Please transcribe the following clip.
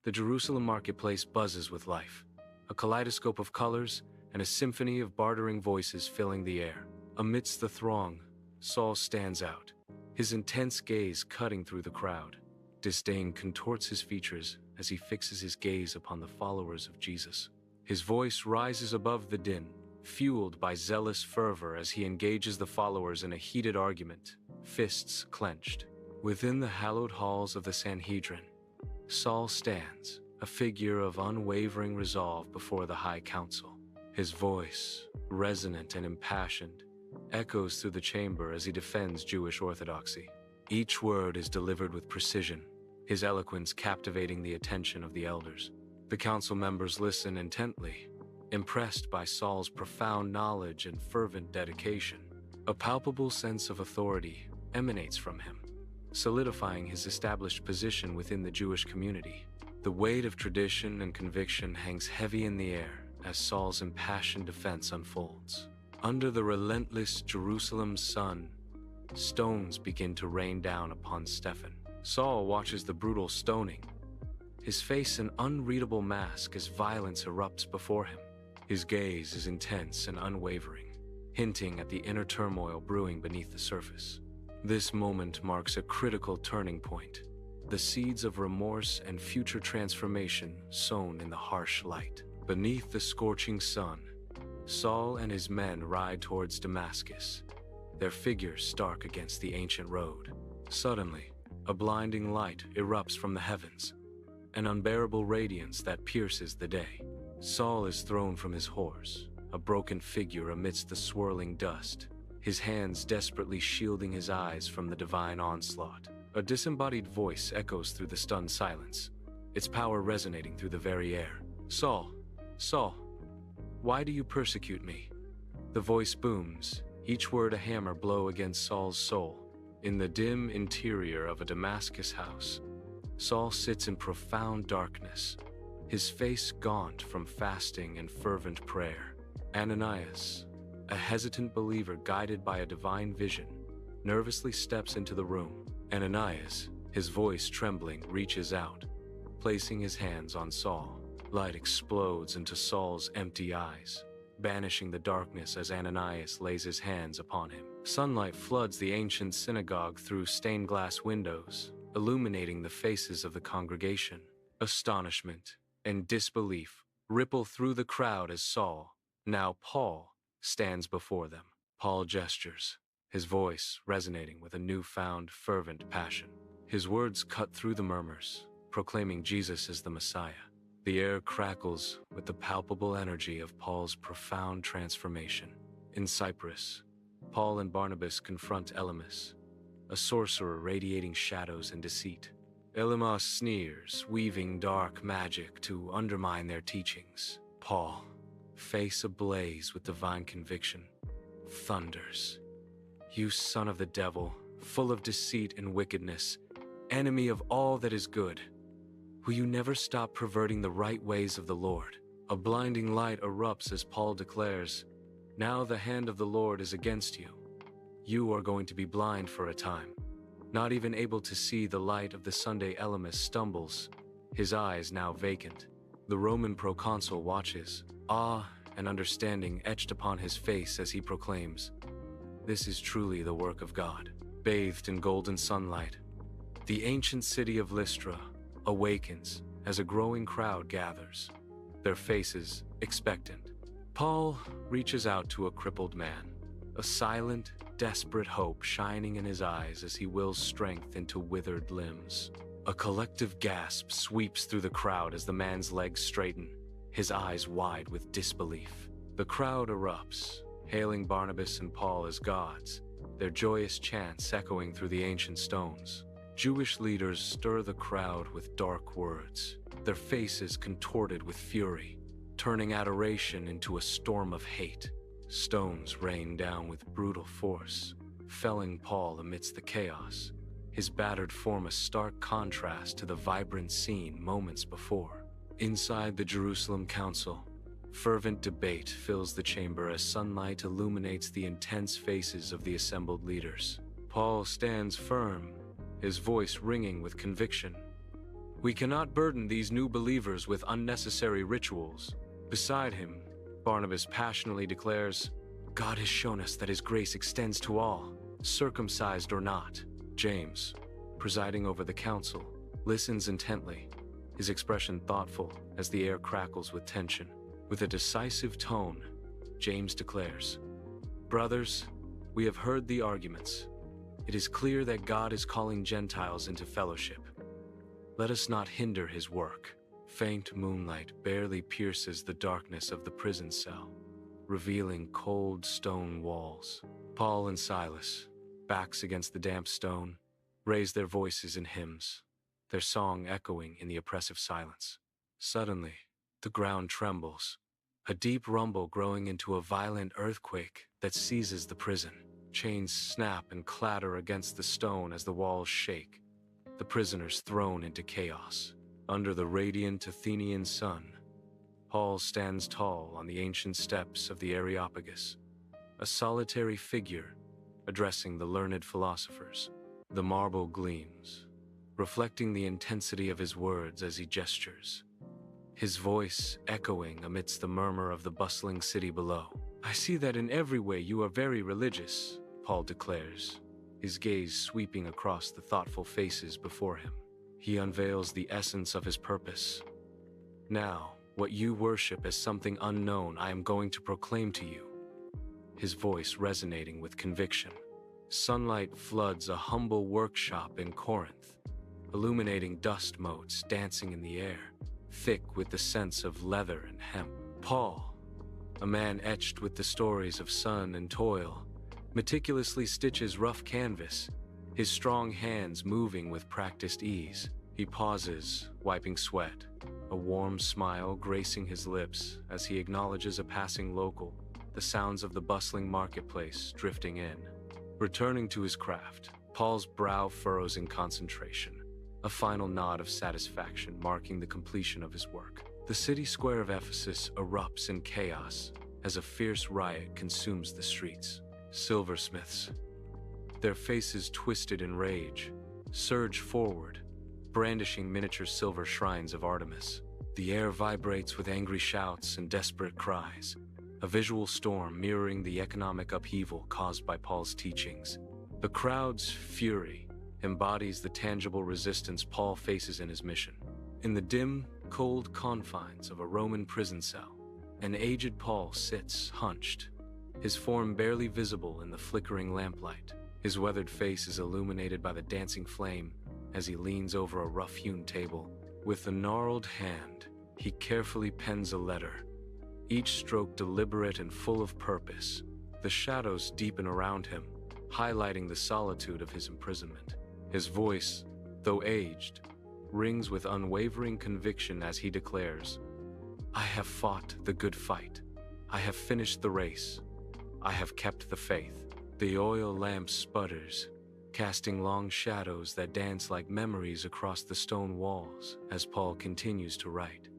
The Jerusalem marketplace buzzes with life, a kaleidoscope of colors and a symphony of bartering voices filling the air. Amidst the throng, Saul stands out, his intense gaze cutting through the crowd. Disdain contorts his features as he fixes his gaze upon the followers of Jesus. His voice rises above the din, fueled by zealous fervor as he engages the followers in a heated argument, fists clenched. Within the hallowed halls of the Sanhedrin, Saul stands, a figure of unwavering resolve before the high council. His voice, resonant and impassioned, echoes through the chamber as he defends Jewish orthodoxy. Each word is delivered with precision, his eloquence captivating the attention of the elders. The council members listen intently, impressed by Saul's profound knowledge and fervent dedication. A palpable sense of authority emanates from him, solidifying his established position within the Jewish community. The weight of tradition and conviction hangs heavy in the air as Saul's impassioned defense unfolds. Under the relentless Jerusalem sun, stones begin to rain down upon Stephen. Saul watches the brutal stoning, his face an unreadable mask as violence erupts before him. His gaze is intense and unwavering, hinting at the inner turmoil brewing beneath the surface. This moment marks a critical turning point, the seeds of remorse and future transformation sown in the harsh light. Beneath the scorching sun, Saul and his men ride towards Damascus, their figures stark against the ancient road. Suddenly, a blinding light erupts from the heavens, an unbearable radiance that pierces the day. Saul is thrown from his horse, a broken figure amidst the swirling dust, his hands desperately shielding his eyes from the divine onslaught. A disembodied voice echoes through the stunned silence, its power resonating through the very air. "Saul, Saul, why do you persecute me?" The voice booms, each word a hammer blow against Saul's soul. In the dim interior of a Damascus house, Saul sits in profound darkness, his face gaunt from fasting and fervent prayer. Ananias, a hesitant believer guided by a divine vision, nervously steps into the room. Ananias, his voice trembling, reaches out, placing his hands on Saul. Light explodes into Saul's empty eyes, banishing the darkness as Ananias lays his hands upon him. Sunlight floods the ancient synagogue through stained glass windows, illuminating the faces of the congregation. Astonishment and disbelief ripple through the crowd as Saul, now Paul, stands before them. Paul gestures, his voice resonating with a newfound fervent passion. His words cut through the murmurs, proclaiming Jesus as the Messiah. The air crackles with the palpable energy of Paul's profound transformation. In Cyprus, Paul and Barnabas confront Elymas, a sorcerer radiating shadows and deceit. Elymas sneers, weaving dark magic to undermine their teachings. Paul, face ablaze with divine conviction, thunders, "You son of the devil, full of deceit and wickedness, enemy of all that is good. Will you never stop perverting the right ways of the Lord?" A blinding light erupts as Paul declares, "Now the hand of the Lord is against you. You are going to be blind for a time." Not even able to see the light of the Sunday, Elymas stumbles, his eyes now vacant. The Roman proconsul watches, awe and understanding etched upon his face as he proclaims, "This is truly the work of God." Bathed in golden sunlight, the ancient city of Lystra awakens as a growing crowd gathers, their faces expectant. Paul reaches out to a crippled man, a silent, desperate hope shining in his eyes as he wills strength into withered limbs. A collective gasp sweeps through the crowd as the man's legs straighten, his eyes wide with disbelief. The crowd erupts, hailing Barnabas and Paul as gods, their joyous chants echoing through the ancient stones. Jewish leaders stir the crowd with dark words, their faces contorted with fury, turning adoration into a storm of hate. Stones rain down with brutal force, felling Paul amidst the chaos, his battered form a stark contrast to the vibrant scene moments before. Inside the Jerusalem Council, fervent debate fills the chamber as sunlight illuminates the intense faces of the assembled leaders. Paul stands firm, his voice ringing with conviction. We cannot burden these new believers with unnecessary rituals. Beside him, Barnabas passionately declares, God has shown us that his grace extends to all, circumcised or not. James, presiding over the council, listens intently, his expression thoughtful as the air crackles with tension. With a decisive tone, James declares, Brothers, we have heard the arguments. It is clear that God is calling Gentiles into fellowship. Let us not hinder his work. Faint moonlight barely pierces the darkness of the prison cell, revealing cold stone walls. Paul and Silas, backs against the damp stone, raise their voices in hymns, their song echoing in the oppressive silence. Suddenly, the ground trembles, a deep rumble growing into a violent earthquake that seizes the prison. Chains snap and clatter against the stone as the walls shake, the prisoners thrown into chaos. Under the radiant Athenian sun, Paul stands tall on the ancient steps of the Areopagus, a solitary figure addressing the learned philosophers. The marble gleams, reflecting the intensity of his words as he gestures, his voice echoing amidst the murmur of the bustling city below. I see that in every way you are very religious, Paul declares, his gaze sweeping across the thoughtful faces before him. He unveils the essence of his purpose. Now, what you worship as something unknown, I am going to proclaim to you. His voice resonating with conviction. Sunlight floods a humble workshop in Corinth, illuminating dust motes dancing in the air, thick with the scents of leather and hemp. Paul, a man etched with the stories of sun and toil, meticulously stitches rough canvas, his strong hands moving with practiced ease. He pauses, wiping sweat, a warm smile gracing his lips as he acknowledges a passing local, the sounds of the bustling marketplace drifting in. Returning to his craft, Paul's brow furrows in concentration, a final nod of satisfaction marking the completion of his work. The city square of Ephesus erupts in chaos as a fierce riot consumes the streets. Silversmiths, their faces twisted in rage, surge forward, brandishing miniature silver shrines of Artemis. The air vibrates with angry shouts and desperate cries, a visual storm mirroring the economic upheaval caused by Paul's teachings. The crowd's fury embodies the tangible resistance Paul faces in his mission. In the dim, cold confines of a Roman prison cell, an aged Paul sits hunched, his form barely visible in the flickering lamplight. His weathered face is illuminated by the dancing flame as he leans over a rough-hewn table. With a gnarled hand, he carefully pens a letter, each stroke deliberate and full of purpose. The shadows deepen around him, highlighting the solitude of his imprisonment. His voice, though aged, rings with unwavering conviction as he declares, I have fought the good fight. I have finished the race. I have kept the faith. The oil lamp sputters, casting long shadows that dance like memories across the stone walls as Paul continues to write.